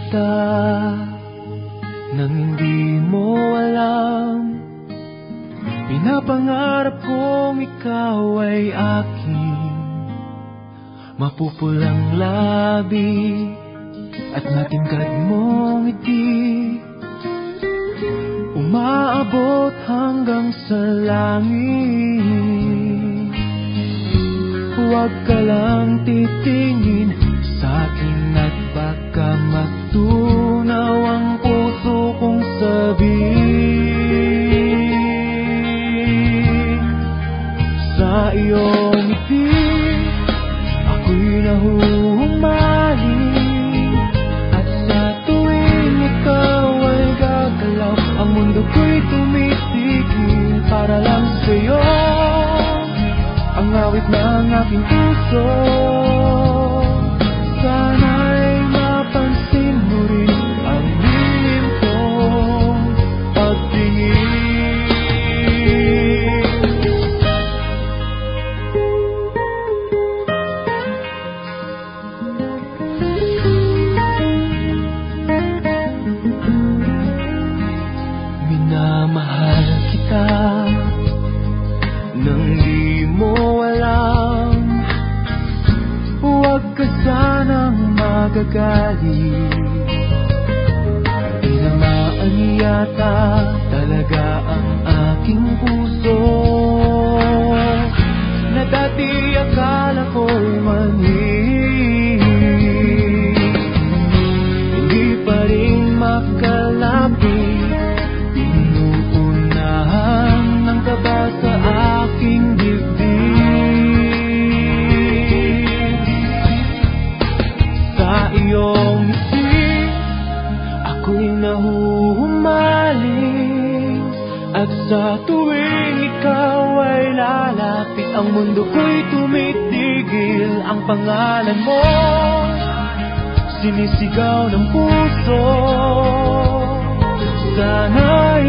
kita nang hindi mo alam. Pinapangarap kong ikaw ay aking mapupulang labi at matingkad mong ngiti, umaabot hanggang sa langit. Huwag ka lang titingin sa'kin at baka matunaw ang puso kong sabihin. Sa iyong ngiti ako'y nahuhumaling, at sa tuwing ikaw ay gagalaw, ang mundo ko'y tumitigil para lang sa'yo. Ang awit ng aking puso, sana'y mapansin mo rin ang lihim kong pagtingin. Minamahal kita nang di mo alam. Huwag ka sanang magagalit, tinamaan yata talaga ang aking puso, na dati akala ko'y mali. Hindi pa rin makalapit, inuunahan ng kaba sa aking dibdib. Sa iyong ngiti ako'y nahuhumaling, at sa tuwing ikaw ay lalapit, ang mundo ko'y tumitigil. Ang pangalan mo sinisigaw ng puso, sana'y